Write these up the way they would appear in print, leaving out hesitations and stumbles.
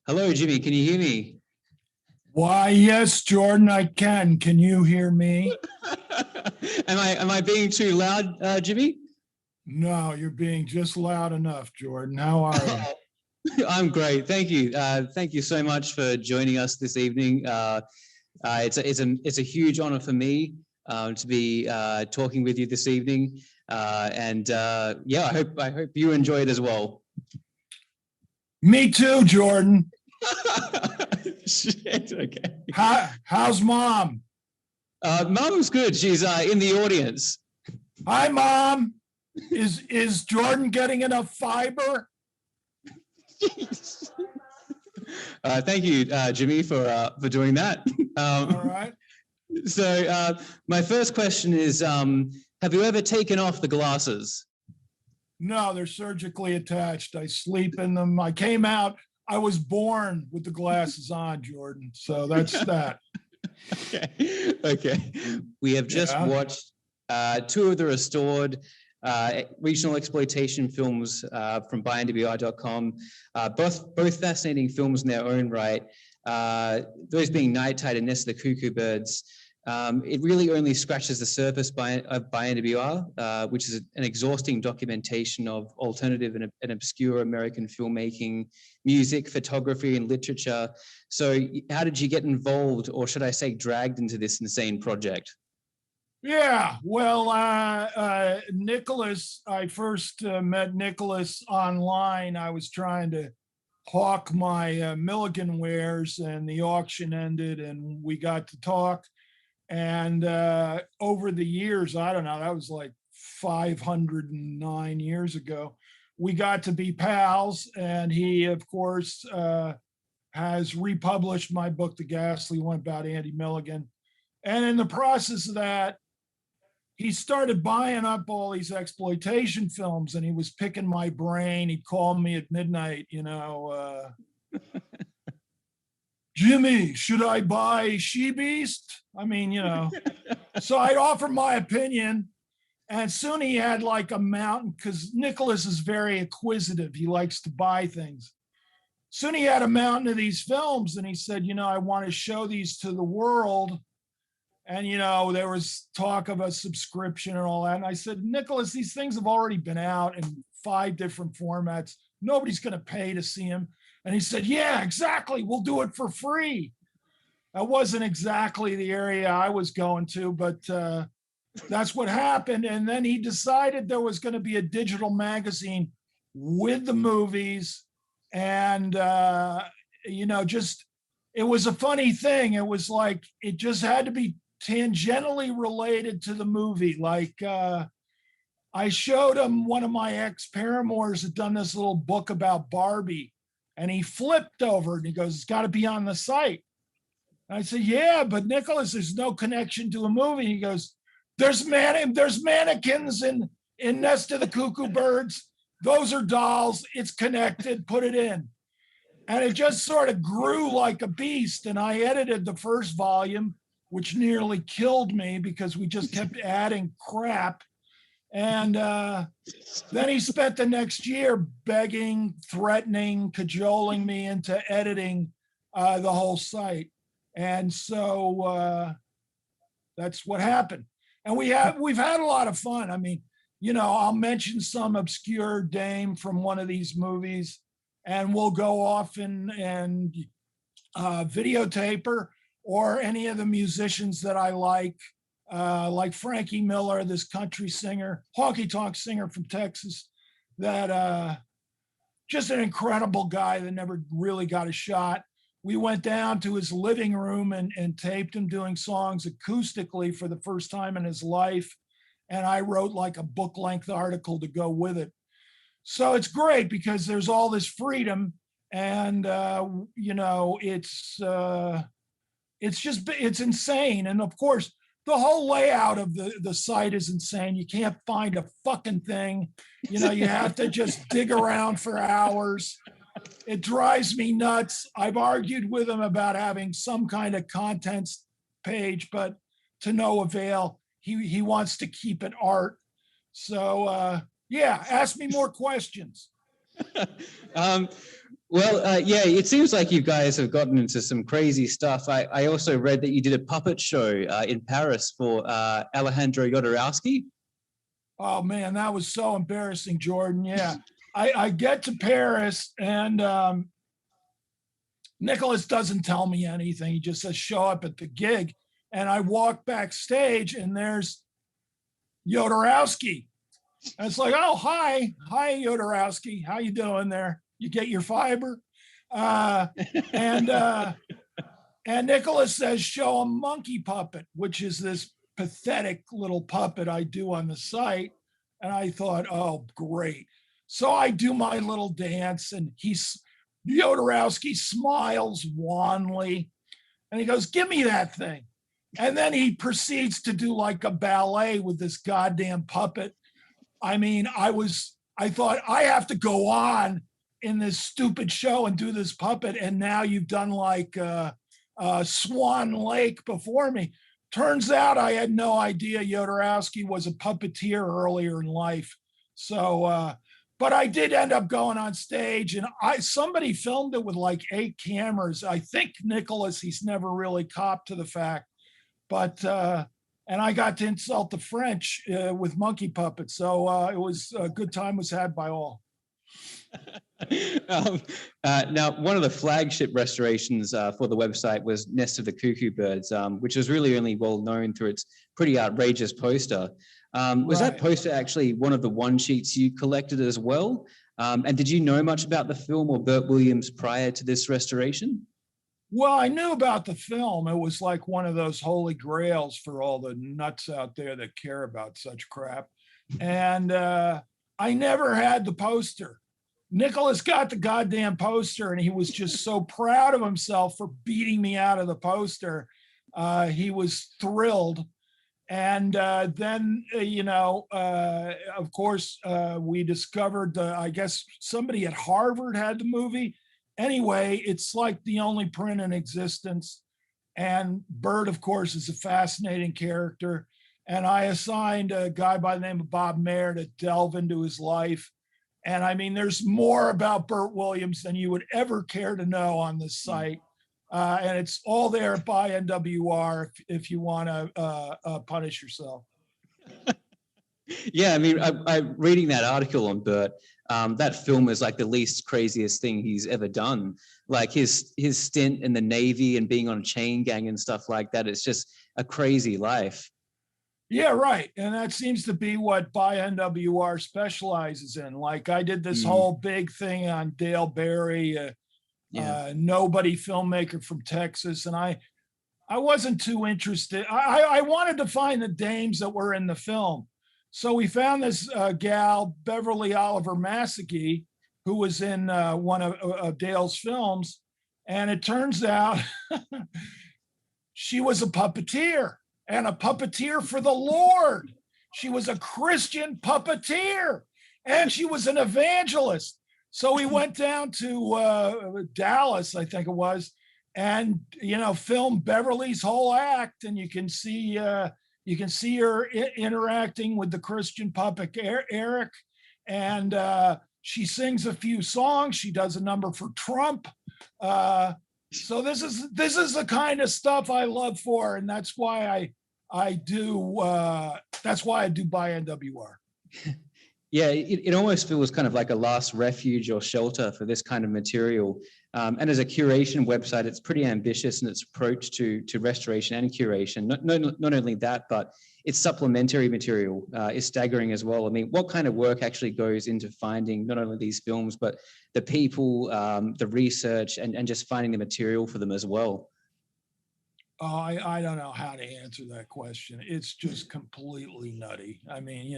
Hello, Jimmy. Can you hear me? Why, yes, Jordan, I can. Can you hear me? Am I being too loud, Jimmy? No, you're being just loud enough, Jordan. How are you? I'm great. Thank you. Thank you so much for joining us this evening. It's a huge honor for me to be talking with you this evening. Yeah, I hope you enjoy it as well. Me too, Jordan. Shit. Okay. How's mom? Mum's good. She's in the audience. Hi, mom. Is Jordan getting enough fiber? Thank you, Jimmy, for doing that. All right. So my first question is, have you ever taken off the glasses? No, they're surgically attached. I sleep in them. I came out. I was born with the glasses on, Jordan. So that's that. Okay. We have just watched two of the restored regional exploitation films from biographer.com. Both fascinating films in their own right. Those being Night Tide and Nest of the Cuckoo Birds. It really only scratches the surface of biographer, which is an exhausting documentation of alternative and obscure American filmmaking, music, photography, and literature. So how did you get involved, or should I say dragged into this insane project? Yeah, well, Nicholas, I first met Nicholas online. I was trying to hawk my Milligan wares, and the auction ended, and we got to talk. And over the years, I don't know, that was like 509 years ago, we got to be pals. And he, of course, has republished my book, The Ghastly One, about Andy Milligan. And in the process of that, he started buying up all these exploitation films, and he was picking my brain. He'd call me at midnight, Jimmy, should I buy She Beast? I mean, so I'd offer my opinion. And soon he had like a mountain, because Nicholas is very acquisitive. He likes to buy things. Soon he had a mountain of these films, and he said, I want to show these to the world. And, there was talk of a subscription and all that. And I said, Nicholas, these things have already been out in 5 different formats. Nobody's going to pay to see them. And he said, yeah, exactly. We'll do it for free. That wasn't exactly the area I was going to, but that's what happened. And then he decided there was going to be a digital magazine with the movies. And, just, it was a funny thing. It was like, it just had to be tangentially related to the movie. Like, I showed him one of my ex-paramours had done this little book about Barbie, and he flipped over and he goes, it's got to be on the site. And I said, yeah, but Nicholas, there's no connection to a movie. He goes, there's mannequins in Nest of the Cuckoo Birds. Those are dolls. It's connected. Put it in. And it just sort of grew like a beast. And I edited the first volume, which nearly killed me because we just kept adding crap. And then he spent the next year begging, threatening, cajoling me into editing the whole site. And so that's what happened. And we've had a lot of fun. I mean, I'll mention some obscure dame from one of these movies, and we'll go off and videotape her, or any of the musicians that I like Frankie Miller, this country singer, honky tonk singer from Texas, that just an incredible guy that never really got a shot. We went down to his living room and taped him doing songs acoustically for the first time in his life. And I wrote like a book length article to go with it. So it's great because there's all this freedom, and it's insane. And of course, the whole layout of the site is insane. You can't find a fucking thing. You have to just dig around for hours. It drives me nuts. I've argued with him about having some kind of contents page, but to no avail. He wants to keep it art. So yeah, ask me more questions. Well, yeah, it seems like you guys have gotten into some crazy stuff. I also read that you did a puppet show in Paris for Alejandro Jodorowsky. Oh man, that was so embarrassing, Jordan. Yeah. I get to Paris and Nicholas doesn't tell me anything. He just says, show up at the gig. And I walk backstage and there's Jodorowsky. And it's like, oh, hi, Jodorowsky. How you doing there? You get your fiber? Uh, and uh, and Nicholas says, show a monkey puppet, which is this pathetic little puppet I do on the site. And I thought, oh, great. So I do my little dance, and Jodorowsky smiles wanly, and he goes, give me that thing. And then he proceeds to do like a ballet with this goddamn puppet. I mean, I thought I have to go on in this stupid show and do this puppet. And now you've done like Swan Lake before me. Turns out I had no idea Jodorowsky was a puppeteer earlier in life. So, but I did end up going on stage, and somebody filmed it with like 8 cameras. I think Nicholas, he's never really copped to the fact, but and I got to insult the French with monkey puppets. So it was a good time was had by all. Now, one of the flagship restorations for the website was Nest of the Cuckoo Birds, which is really only well known through its pretty outrageous poster. Was that poster actually one of the one sheets you collected as well? And did you know much about the film or Burt Williams prior to this restoration? Well, I knew about the film. It was like one of those holy grails for all the nuts out there that care about such crap. And I never had the poster. Nicholas got the goddamn poster, and he was just so proud of himself for beating me out of the poster. He was thrilled. And then, of course, we discovered, I guess somebody at Harvard had the movie. Anyway, it's like the only print in existence. And Burt, of course, is a fascinating character. And I assigned a guy by the name of Bob Mayer to delve into his life. And I mean, there's more about Burt Williams than you would ever care to know on this site. And it's all there by NWR if you want to punish yourself. Yeah, I mean, I'm reading that article on Burt. That film is like the least craziest thing he's ever done. Like his stint in the Navy and being on a chain gang and stuff like that. It's just a crazy life. Yeah, right. And that seems to be what By NWR specializes in. Like I did this whole big thing on Dale Berry, nobody filmmaker from Texas. And I wasn't too interested. I wanted to find the dames that were in the film. So we found this gal, Beverly Oliver Massey, who was in one of Dale's films. And it turns out she was a puppeteer, and a puppeteer for the Lord. She was a Christian puppeteer, and she was an evangelist. So we went down to Dallas, I think it was, and filmed Beverly's whole act, and you can see her interacting with the Christian puppet Eric, and she sings a few songs. She does a number for Trump. So this is the kind of stuff I love for, and that's why I do By NWR. Yeah, it almost feels kind of like a last refuge or shelter for this kind of material. And as a curation website, it's pretty ambitious in its approach to restoration and curation. Not only that, but its supplementary material is staggering as well. I mean, what kind of work actually goes into finding not only these films, but the people, the research, and just finding the material for them as well? Oh, I don't know how to answer that question. It's just completely nutty. I mean,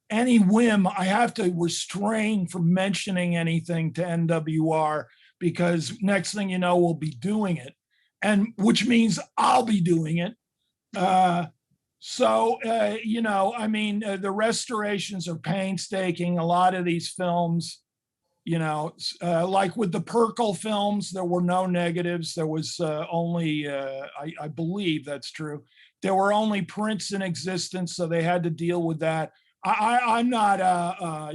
any whim, I have to restrain from mentioning anything to NWR, because next thing you know, we'll be doing it, and which means I'll be doing it. The restorations are painstaking. A lot of these films, like with the Perkel films, there were no negatives. There was only, I believe that's true. There were only prints in existence, so they had to deal with that. I'm not, I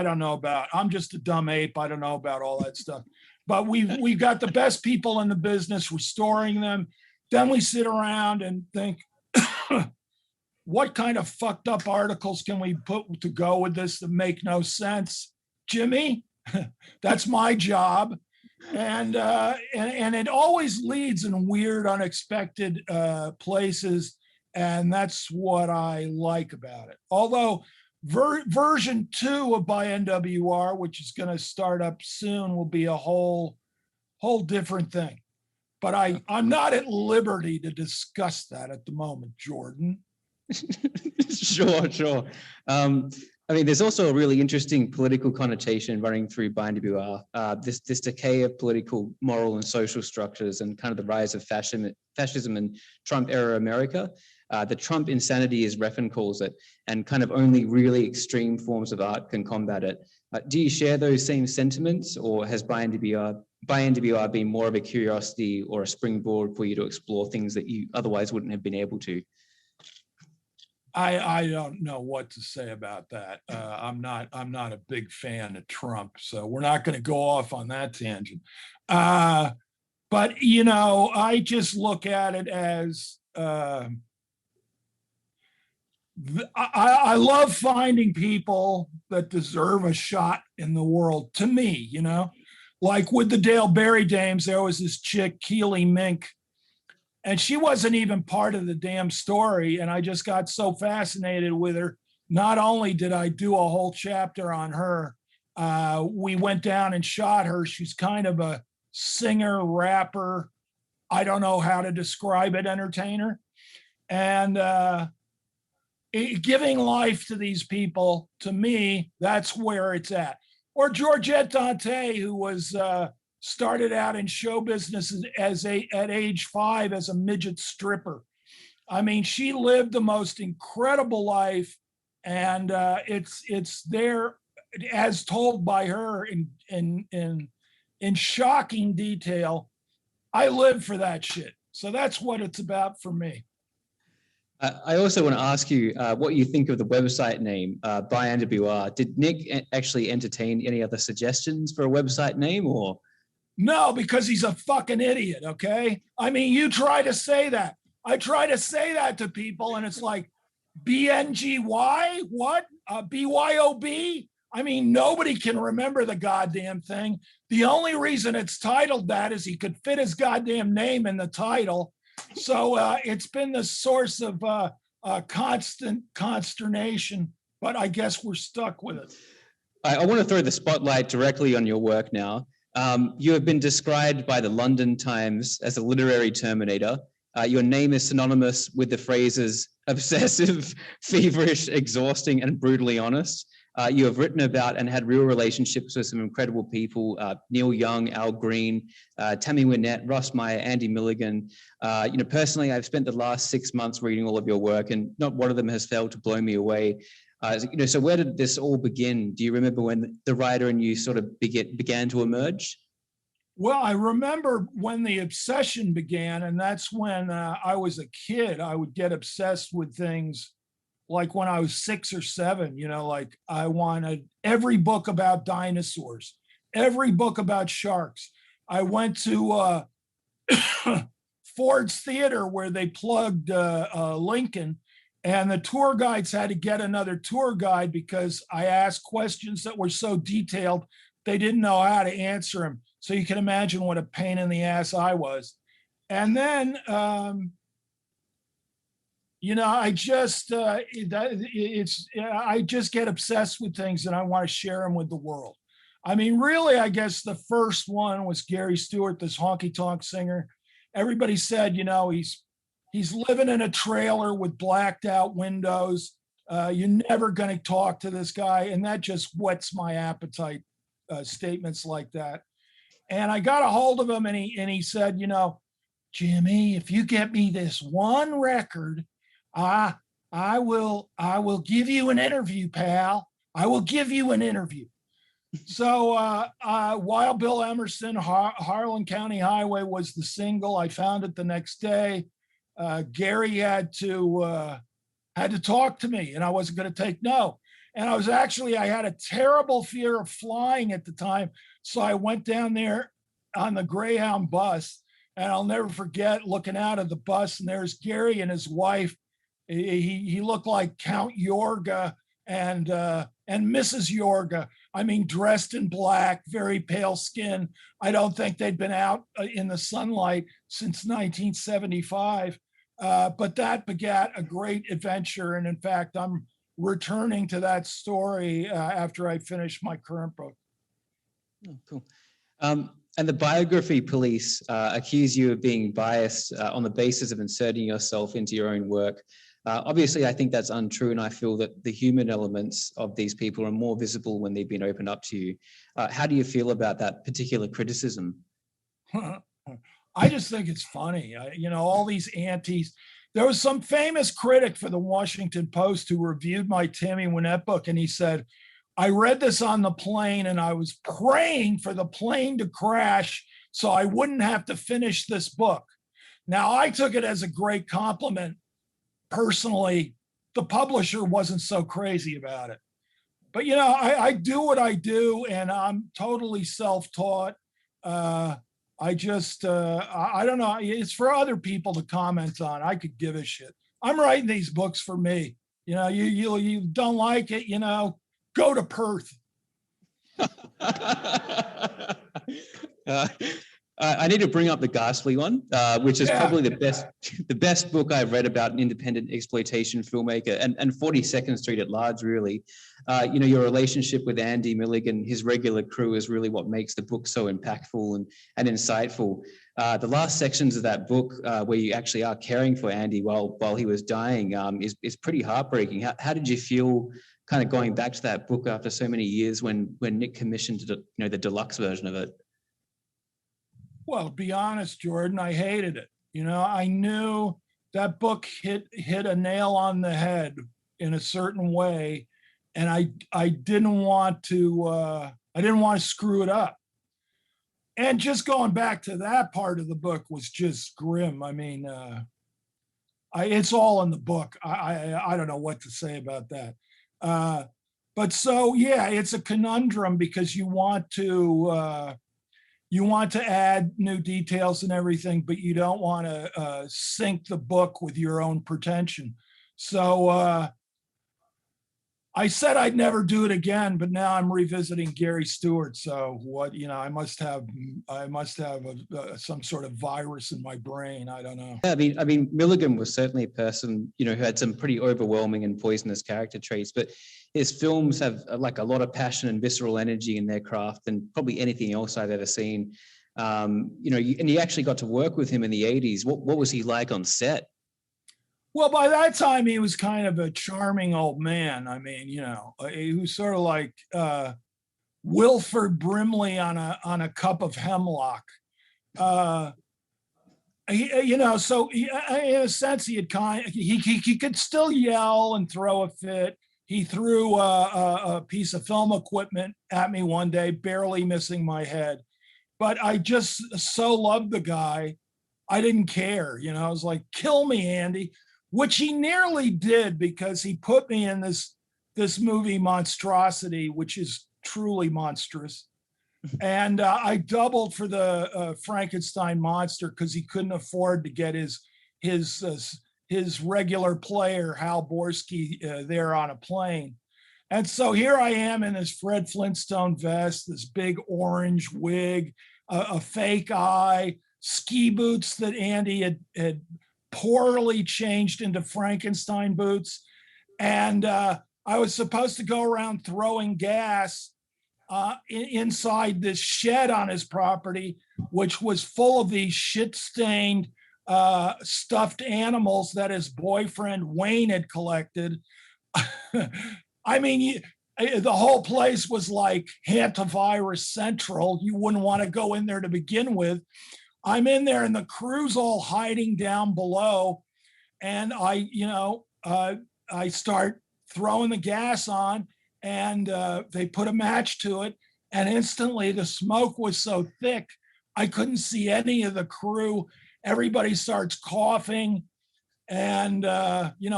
don't know about, I'm just a dumb ape. I don't know about all that stuff. But we've got the best people in the business restoring them. Then we sit around and think, what kind of fucked up articles can we put to go with this that make no sense? Jimmy, that's my job. And it always leads in weird, unexpected places. And that's what I like about it. Although version 2 of By NWR, which is going to start up soon, will be a whole different thing. But I'm not at liberty to discuss that at the moment, Jordan. Sure. I mean, there's also a really interesting political connotation running through By NWR. This decay of political, moral, and social structures, and kind of the rise of fascism in Trump-era America. The Trump insanity, as Refn calls it, and kind of only really extreme forms of art can combat it. Do you share those same sentiments, or has By NWR been more of a curiosity or a springboard for you to explore things that you otherwise wouldn't have been able to? I don't know what to say about that. I'm not a big fan of Trump, so we're not going to go off on that tangent. But I just look at it as I love finding people that deserve a shot in the world. To me, like with the Dale Berry dames, there was this chick, Keely Mink. And she wasn't even part of the damn story. And I just got so fascinated with her. Not only did I do a whole chapter on her, we went down and shot her. She's kind of a singer, rapper, I don't know how to describe it, entertainer. And giving life to these people, to me, that's where it's at. Or Georgette Dante, who was started out in show business at age 5 as a midget stripper. I mean, she lived the most incredible life, and it's there as told by her in shocking detail. I live for that shit. So that's what it's about for me. I also want to ask you what you think of the website name, By NWR. Did Nick actually entertain any other suggestions for a website name, or? No, because he's a fucking idiot, okay? I mean, you try to say that. I try to say that to people, and it's like, BNGY? What? BYOB? I mean, nobody can remember the goddamn thing. The only reason it's titled that is he could fit his goddamn name in the title. So it's been the source of constant consternation, but I guess we're stuck with it. I want to throw the spotlight directly on your work now. You have been described by the London Times as a literary terminator. Your name is synonymous with the phrases obsessive, feverish, exhausting, and brutally honest. You have written about and had real relationships with some incredible people, Neil Young, Al Green, Tammy Wynette, Ross Meyer, Andy Milligan. Personally, I've spent the last 6 months reading all of your work, and not one of them has failed to blow me away. So where did this all begin? Do you remember when the writer and you sort of began to emerge? Well, I remember when the obsession began, and that's when I was a kid. I would get obsessed with things like when I was 6 or 7, like I wanted every book about dinosaurs, every book about sharks. I went to Ford's Theater where they plugged Lincoln, and the tour guides had to get another tour guide because I asked questions that were so detailed, they didn't know how to answer them. So you can imagine what a pain in the ass I was. And then, I just I just get obsessed with things and I want to share them with the world. I mean, really, I guess the first one was Gary Stewart, this honky tonk singer. Everybody said, he's living in a trailer with blacked out windows. You're never going to talk to this guy. And that just whets my appetite, statements like that. And I got a hold of him and he said, Jimmy, if you get me this one record, I will give you an interview, pal. I will give you an interview. So Wild Bill Emerson, Harlan County Highway was the single. I found it the next day. Gary had to had to talk to me, and I wasn't going to take no. And I had a terrible fear of flying at the time. So I went down there on the Greyhound bus, and I'll never forget looking out of the bus, and there's Gary and his wife. He looked like Count Yorga and Mrs. Yorga. I mean, dressed in black, very pale skin. I don't think they'd been out in the sunlight since 1975. But that begat a great adventure. And in fact, I'm returning to that story after I finish my current book. Oh, cool. And the biography police accuse you of being biased on the basis of inserting yourself into your own work. Obviously, I think that's untrue, and I feel that the human elements of these people are more visible when they've been opened up to you. How do you feel about that particular criticism? I just think it's funny. All these antis. There was some famous critic for the Washington Post who reviewed my Tammy Wynette book, and he said, I read this on the plane and I was praying for the plane to crash so I wouldn't have to finish this book. Now, I took it as a great compliment. Personally, the publisher wasn't so crazy about it. But, I do what I do, and I'm totally self-taught. I don't know. It's for other people to comment on. I could give a shit. I'm writing these books for me. You don't like it, go to Perth. I need to bring up The Ghastly One, which is probably the best book I've read about an independent exploitation filmmaker and 42nd Street at large, really. Your relationship with Andy Milligan, his regular crew, is really what makes the book so impactful and insightful. The last sections of that book, where you actually are caring for Andy while he was dying, is pretty heartbreaking. How did you feel kind of going back to that book after so many years when Nick commissioned the deluxe version of it? Well, to be honest, Jordan, I hated it. I knew that book hit a nail on the head in a certain way, and I didn't want to screw it up. And just going back to that part of the book was just grim. I mean, it's all in the book. I don't know what to say about that. But so, yeah, it's a conundrum because you want to add new details and everything, but you don't want to sink the book with your own pretension. So I said I'd never do it again, but now I'm revisiting Gary Stewart. So what, I must have some sort of virus in my brain. I don't know. Yeah, I mean, Milligan was certainly a person, who had some pretty overwhelming and poisonous character traits, but his films have like a lot of passion and visceral energy in their craft than probably anything else I've ever seen. And you actually got to work with him in the 80s. What was he like on set? Well, by that time, he was kind of a charming old man. I mean, he was sort of like Wilford Brimley on a cup of hemlock. So in a sense, he could still yell and throw a fit. He threw a piece of film equipment at me one day, barely missing my head. But I just so loved the guy. I didn't care. I was like, kill me, Andy. Which he nearly did, because he put me in this movie Monstrosity, which is truly monstrous. And I doubled for the Frankenstein monster because he couldn't afford to get his regular player, Hal Borsky, there on a plane. And so here I am in this Fred Flintstone vest, this big orange wig, a fake eye, ski boots that Andy had poorly changed into Frankenstein boots. And I was supposed to go around throwing gas inside this shed on his property, which was full of these shit-stained stuffed animals that his boyfriend Wayne had collected. I mean, the whole place was like hantavirus central. You wouldn't want to go in there to begin with. I'm in there and the crew's all hiding down below. And I start throwing the gas on, and they put a match to it. And instantly the smoke was so thick, I couldn't see any of the crew. Everybody starts coughing. And,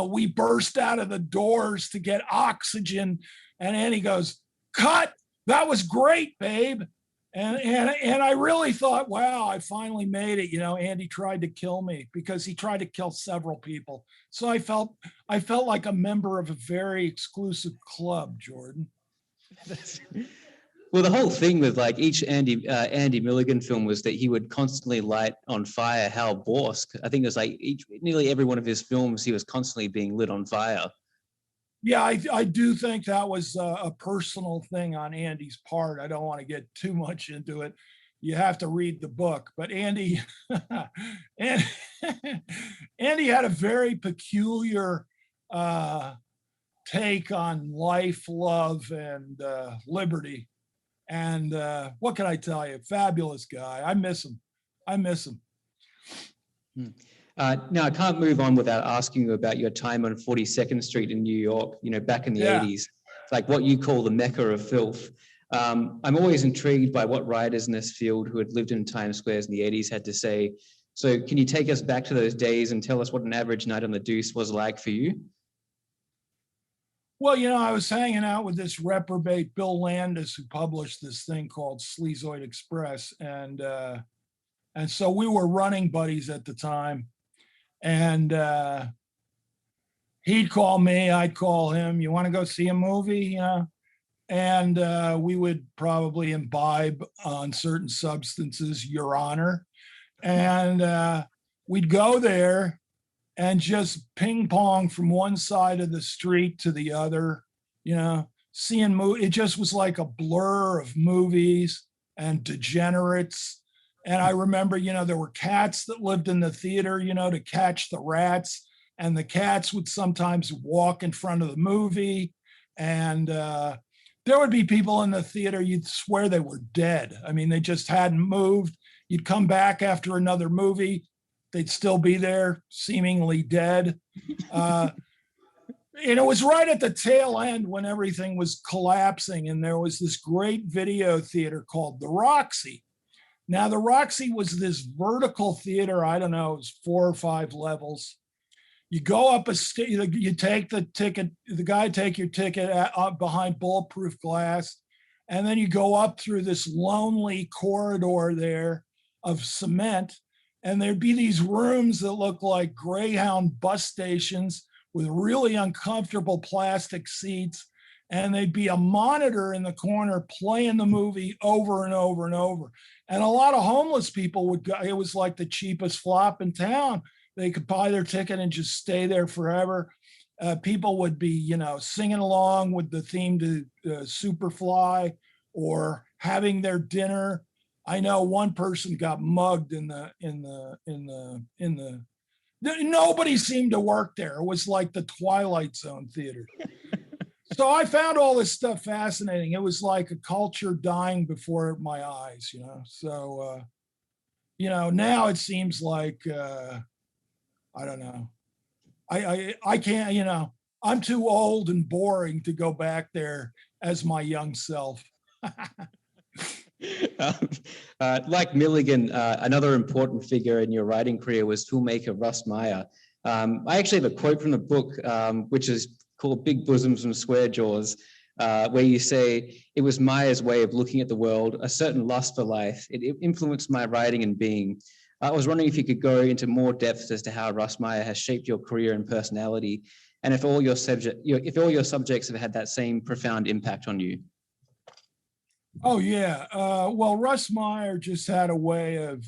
we burst out of the doors to get oxygen. And Andy goes, cut. That was great, babe. And I really thought, wow, I finally made it. Andy tried to kill me because he tried to kill several people. So I felt like a member of a very exclusive club, Jordan. Well, the whole thing with like each Andy Milligan film was that he would constantly light on fire Hal Borsk. I think it was like nearly every one of his films, he was constantly being lit on fire. Yeah, I do think that was a personal thing on Andy's part. I don't want to get too much into it. You have to read the book. But Andy, Andy had a very peculiar take on life, love, and liberty. And what can I tell you? Fabulous guy. I miss him. Now, I can't move on without asking you about your time on 42nd Street in New York, back in the 80s, like what you call the Mecca of filth. I'm always intrigued by what writers in this field who had lived in Times Squares in the 80s had to say. So can you take us back to those days and tell us what an average night on the Deuce was like for you? Well, I was hanging out with this reprobate Bill Landis, who published this thing called Sleazoid Express. And so we were running buddies at the time. And he'd call me, I'd call him. You want to go see a movie? And we would probably imbibe on certain substances, Your Honor. And we'd go there and just ping pong from one side of the street to the other, seeing it just was like a blur of movies and degenerates. And I remember, there were cats that lived in the theater, to catch the rats. And the cats would sometimes walk in front of the movie. And there would be people in the theater, you'd swear they were dead. I mean, they just hadn't moved. You'd come back after another movie, they'd still be there, seemingly dead. And it was right at the tail end when everything was collapsing. And there was this great video theater called the Roxy. Now, the Roxy was this vertical theater. I don't know, it was 4 or 5 levels. You go up you take the ticket, the guy take your ticket up behind bulletproof glass, and then you go up through this lonely corridor there of cement, and there'd be these rooms that look like Greyhound bus stations with really uncomfortable plastic seats, and there'd be a monitor in the corner playing the movie over and over and over. And a lot of homeless people would go. It was like the cheapest flop in town. They could buy their ticket and just stay there forever. People would be, singing along with the theme to Superfly or having their dinner. I know one person got mugged nobody seemed to work there. It was like the Twilight Zone theater. So I found all this stuff fascinating. It was like a culture dying before my eyes, So, now it seems like, I don't know. I can't, I'm too old and boring to go back there as my young self. Like Milligan, another important figure in your writing career was filmmaker Russ Meyer. I actually have a quote from the book, which is called Big Bosoms and Square Jaws, where you say, "It was Meyer's way of looking at the world, a certain lust for life. It influenced my writing and being." I was wondering if you could go into more depth as to how Russ Meyer has shaped your career and personality, and if all your subjects have had that same profound impact on you. Oh, yeah. Well, Russ Meyer just had a way of,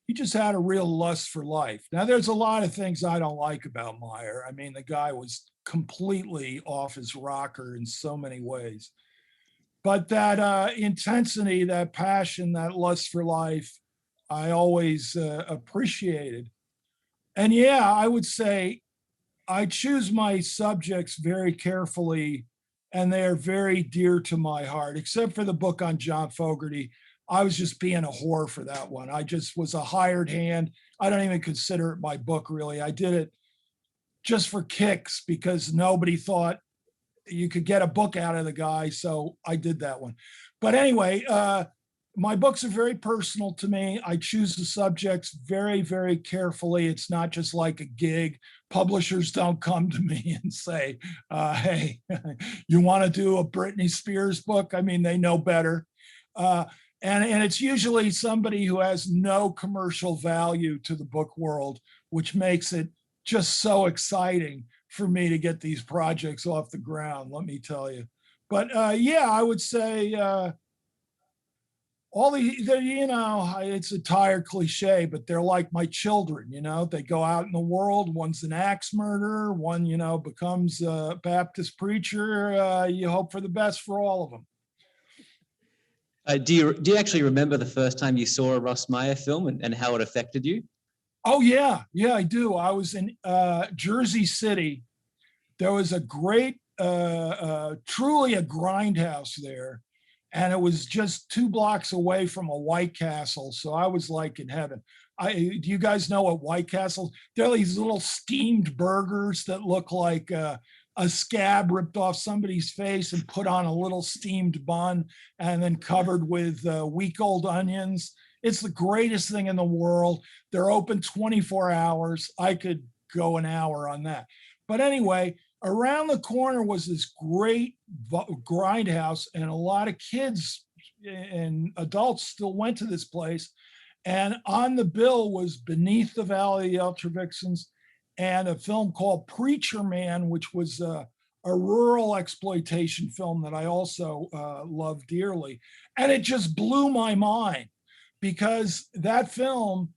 he just had a real lust for life. Now, there's a lot of things I don't like about Meyer. I mean, the guy was completely off his rocker in so many ways. But that intensity, that passion, that lust for life, I always appreciated. And yeah, I would say I choose my subjects very carefully, and they are very dear to my heart, except for the book on John Fogerty. I was just being a whore for that one. I just was a hired hand. I don't even consider it my book, really. I did it just for kicks because nobody thought you could get a book out of the guy. So I did that one. But anyway, my books are very personal to me. I choose the subjects very, very carefully. It's not just like a gig. Publishers don't come to me and say, hey, you want to do a Britney Spears book? I mean, they know better. And it's usually somebody who has no commercial value to the book world, which makes it just so exciting for me to get these projects off the ground, let me tell you. But yeah, I would say all it's a tired cliche, but they're like my children, they go out in the world. One's an axe murderer, one, becomes a Baptist preacher. You hope for the best for all of them. Do you actually remember the first time you saw a Russ Meyer film and how it affected you? Oh, yeah. Yeah, I do. I was in Jersey City. There was a great, truly a grindhouse there. And it was just 2 blocks away from a White Castle. So I was like in heaven. Do you guys know what White Castle? They're these little steamed burgers that look like a scab ripped off somebody's face and put on a little steamed bun and then covered with week-old onions. It's the greatest thing in the world. They're open 24 hours. I could go an hour on that. But anyway, around the corner was this great grindhouse, and a lot of kids and adults still went to this place. And on the bill was Beneath the Valley of the Ultra Vixens and a film called Preacher Man, which was a rural exploitation film that I also love dearly. And it just blew my mind because that film,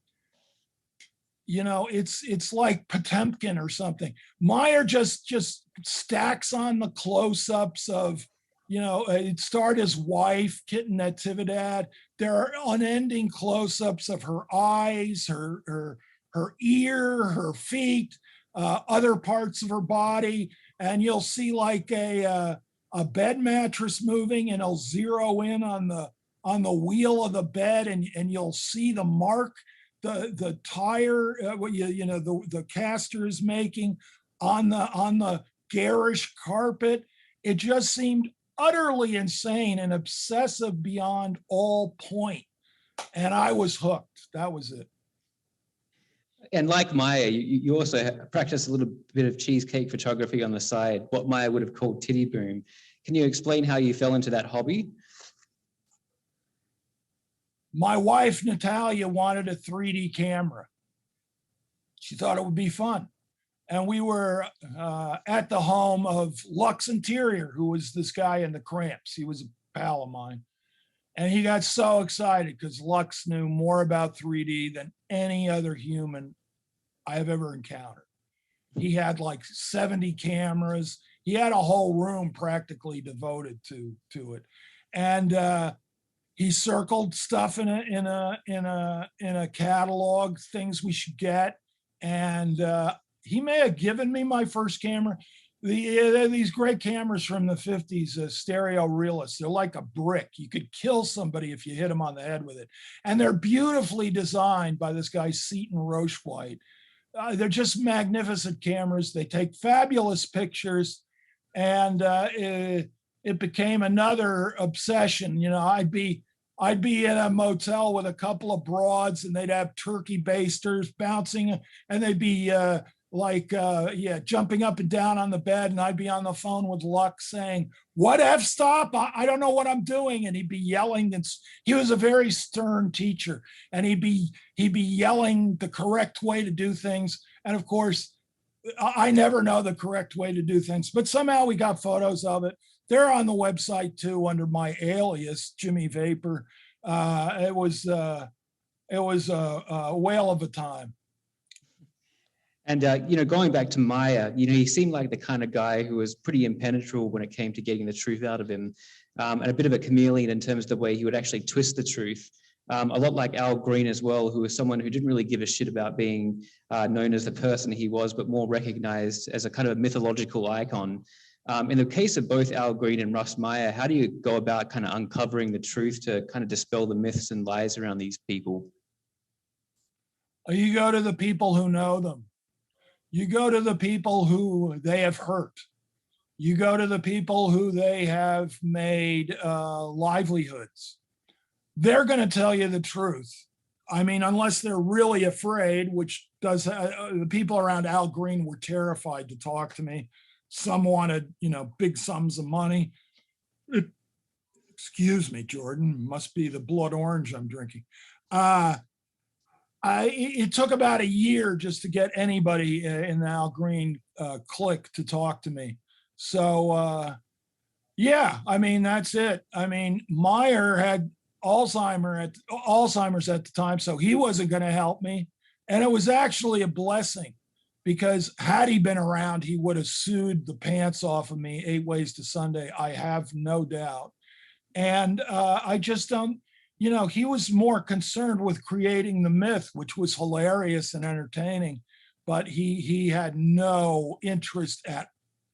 it's like Potemkin or something. Meyer just stacks on the close-ups of, it starred his wife, Kitten Natividad. There are unending close-ups of her eyes, her ear, her feet, other parts of her body, and you'll see like a bed mattress moving, and it'll zero in on the wheel of the bed, and you'll see the mark the tire, the caster is making on the garish carpet. It just seemed utterly insane and obsessive beyond all point, and I was hooked. That was it. And like Meyer, you also practice a little bit of cheesecake photography on the side, what Meyer would have called titty boom. Can you explain how you fell into that hobby? My wife, Natalia, wanted a 3D camera. She thought it would be fun. And we were at the home of Lux Interior, who was this guy in the Cramps. He was a pal of mine. And he got so excited because Lux knew more about 3D than any other human I have ever encountered. He had like 70 cameras. He had a whole room practically devoted to it. And he circled stuff in a catalog, things we should get. And he may have given me my first camera. These great cameras from the 50s, stereo realists. They're like a brick. You could kill somebody if you hit them on the head with it. And they're beautifully designed by this guy, Seton Rochewhite. They're just magnificent cameras. They take fabulous pictures. And it became another obsession. I'd be in a motel with a couple of broads, and they'd have turkey basters bouncing, and they'd be jumping up and down on the bed, and I'd be on the phone with Lux saying, "What f-stop? I don't know what I'm doing." And he'd be yelling. And he was a very stern teacher, and he'd be yelling the correct way to do things. And of course, I never know the correct way to do things, but somehow we got photos of it. They're on the website too under my alias, Jimmy Vapor. It was a whale of a time. And, going back to Meyer, he seemed like the kind of guy who was pretty impenetrable when it came to getting the truth out of him, and a bit of a chameleon in terms of the way he would actually twist the truth. A lot like Al Green as well, who was someone who didn't really give a shit about being known as the person he was, but more recognized as a kind of a mythological icon. In the case of both Al Green and Russ Meyer, how do you go about kind of uncovering the truth to kind of dispel the myths and lies around these people? You go to the people who know them. You go to the people who they have hurt. You go to the people who they have made livelihoods. they're going to tell you the truth. I mean, unless they're really afraid, which does, the people around Al Green were terrified to talk to me. Some wanted, big sums of money. Excuse me, Jordan, must be the blood orange I'm drinking. It took about a year just to get anybody in the Al Green clique to talk to me. So, yeah, I mean, that's it. I mean, Meyer had Alzheimer's at the time, so he wasn't going to help me. And it was actually a blessing, because had he been around, he would have sued the pants off of me 8 Ways to Sunday. I have no doubt. And I just don't, he was more concerned with creating the myth, which was hilarious and entertaining, but he had no interest at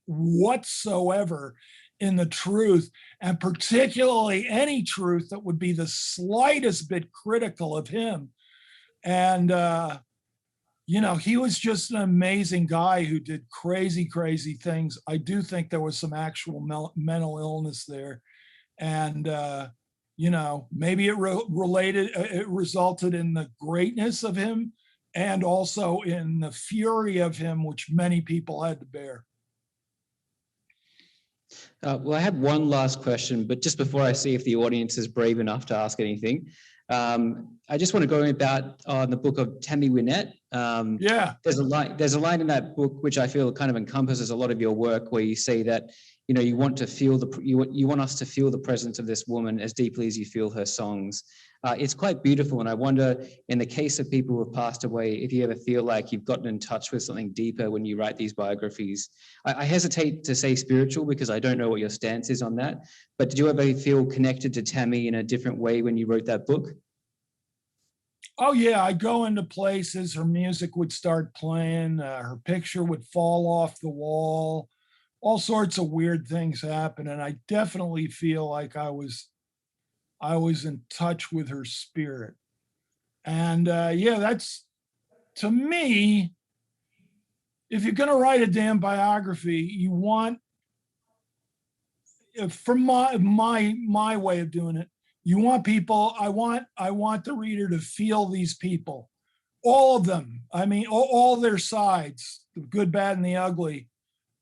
whatsoever in the truth, and particularly any truth that would be the slightest bit critical of him. And, he was just an amazing guy who did crazy, crazy things. I do think there was some actual mental illness there. And, maybe it resulted in the greatness of him, and also in the fury of him, which many people had to bear. Well, I have one last question, but just before I see if the audience is brave enough to ask anything, I just want to go about on the book of Tammy Wynette. Yeah. There's a line in that book which I feel kind of encompasses a lot of your work, where you say that you want to feel you want us to feel the presence of this woman as deeply as you feel her songs. It's quite beautiful, and I wonder, in the case of people who have passed away, if you ever feel like you've gotten in touch with something deeper when you write these biographies. I hesitate to say spiritual because I don't know what your stance is on that, but did you ever feel connected to Tammy in a different way when you wrote that book? Oh yeah, I'd go into places, her music would start playing, her picture would fall off the wall, all sorts of weird things happen, and I definitely feel like I was in touch with her spirit. And yeah, that's, to me, if you're going to write a damn biography, you want, from my way of doing it, you want people, I want the reader to feel these people, all of them. I mean, all their sides, the good, bad, and the ugly.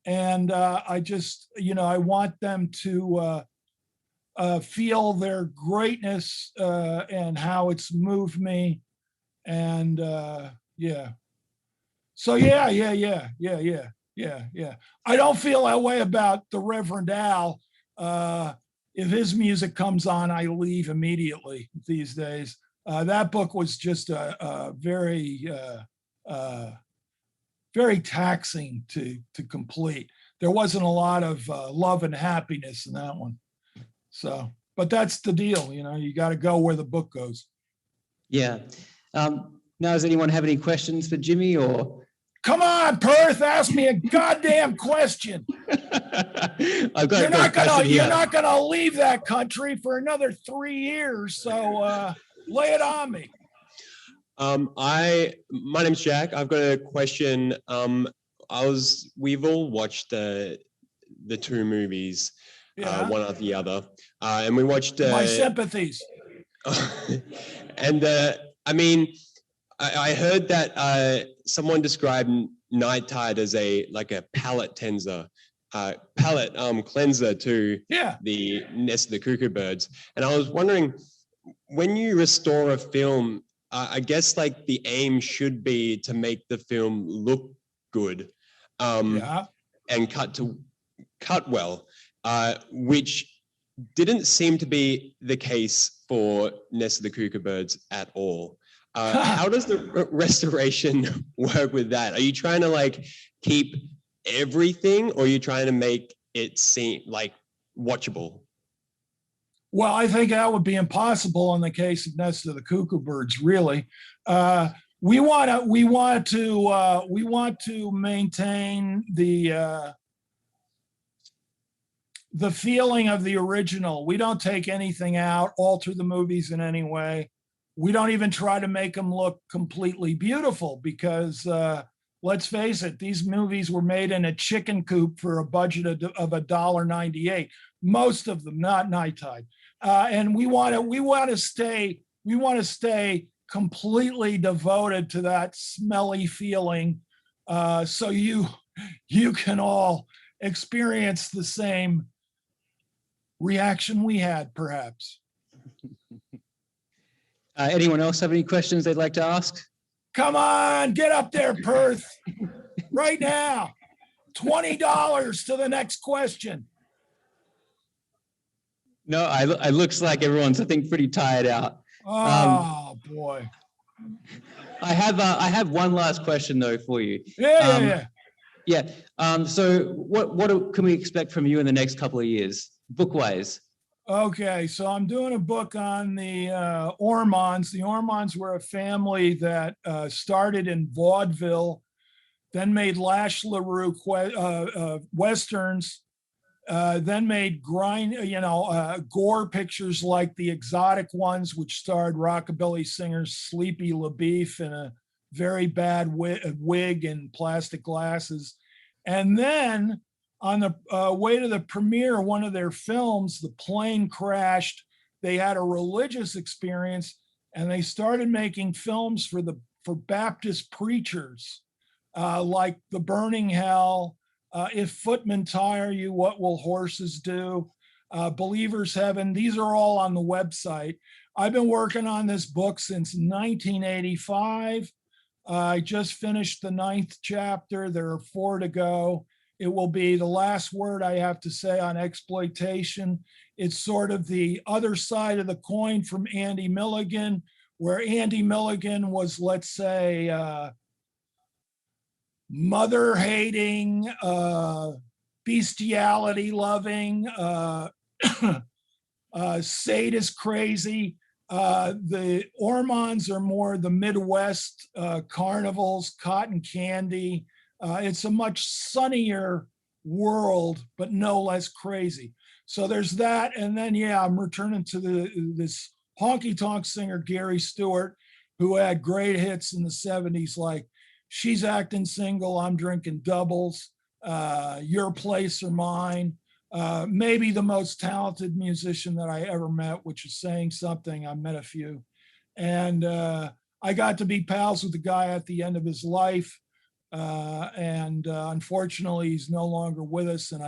And I just, I want them to feel their greatness and how it's moved me. And yeah. So yeah. I don't feel that way about the Reverend Al. If his music comes on, I leave immediately these days. That book was just a very, very taxing to complete. There wasn't a lot of love and happiness in that one. So, but that's the deal, you got to go where the book goes. Yeah. Now, does anyone have any questions for Jimmy, or? Come on, Perth, ask me a goddamn question. You're not gonna leave that country for another 3 years, so lay it on me. My name's Jack. I've got a question. We've all watched the 2 movies, one after the other, and we watched. My sympathies. And I mean, I heard that someone described Night Tide as a palate cleanser to the Nest of the Cuckoo Birds. And I was wondering, when you restore a film, I guess the aim should be to make the film look good, and cut well, which didn't seem to be the case for Nest of the Cuckoo Birds at all. How does the restoration work with that? Are you trying to keep everything, or are you trying to make it seem watchable? Well, I think that would be impossible in the case of Nest of the Cuckoo Birds. Really, we want to maintain the feeling of the original. We don't take anything out, alter the movies in any way. We don't even try to make them look completely beautiful, because let's face it, these movies were made in a chicken coop for a budget of $1.98. Most of them, not Night Tide. And we want to stay completely devoted to that smelly feeling, so you can all experience the same reaction we had, perhaps. Anyone else have any questions they'd like to ask? Come on, get up there, Perth, right now. $20 to the next question. No, it looks like everyone's, I think, pretty tired out. Oh, boy. I have one last question though for you. Yeah. So what can we expect from you in the next couple of years, book-wise? Okay, so I'm doing a book on the Ormonds. The Ormonds were a family that started in vaudeville, then made Lash LaRue westerns, then made gore pictures like The Exotic Ones, which starred rockabilly singer Sleepy LaBeef in a very bad wig and plastic glasses. And then on the way to the premiere of one of their films, the plane crashed. They had a religious experience, and they started making films for Baptist preachers, like The Burning Hell, If Footmen Tire You, What Will Horses Do, Believer's Heaven. These are all on the website. I've been working on this book since 1985. I just finished the 9th chapter. There are 4 to go. It will be the last word I have to say on exploitation. It's sort of the other side of the coin from Andy Milligan, where Andy Milligan was, let's say, mother-hating, bestiality-loving, sadist crazy. The Ormonds are more the Midwest, carnivals, cotton candy. It's a much sunnier world, but no less crazy. So there's that. And then, I'm returning to this honky-tonk singer, Gary Stewart, who had great hits in the 70s, like She's Acting Single, I'm Drinking Doubles, Your Place or Mine. Maybe the most talented musician that I ever met, which is saying something. I met a few. And I got to be pals with the guy at the end of his life. Unfortunately, he's no longer with us. And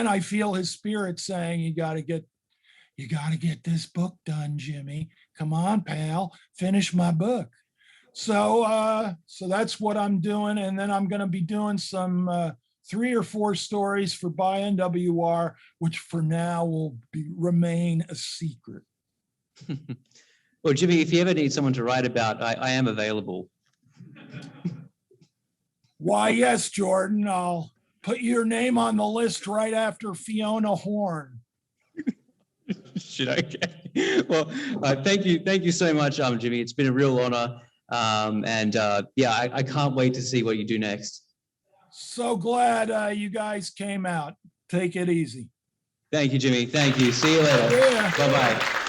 I feel his spirit saying, you got to get this book done, Jimmy. Come on, pal, finish my book. So that's what I'm doing. And then I'm going to be doing some 3 or 4 stories for By NWR, which for now will remain a secret. Well, Jimmy, if you ever need someone to write about, I am available. Why, yes, Jordan. I'll put your name on the list right after Fiona Horn. Shit, okay. Well, thank you so much, Jimmy. It's been a real honor. I can't wait to see what you do next. So glad you guys came out. Take it easy. Thank you, Jimmy. Thank you. See you later. Yeah. Bye-bye.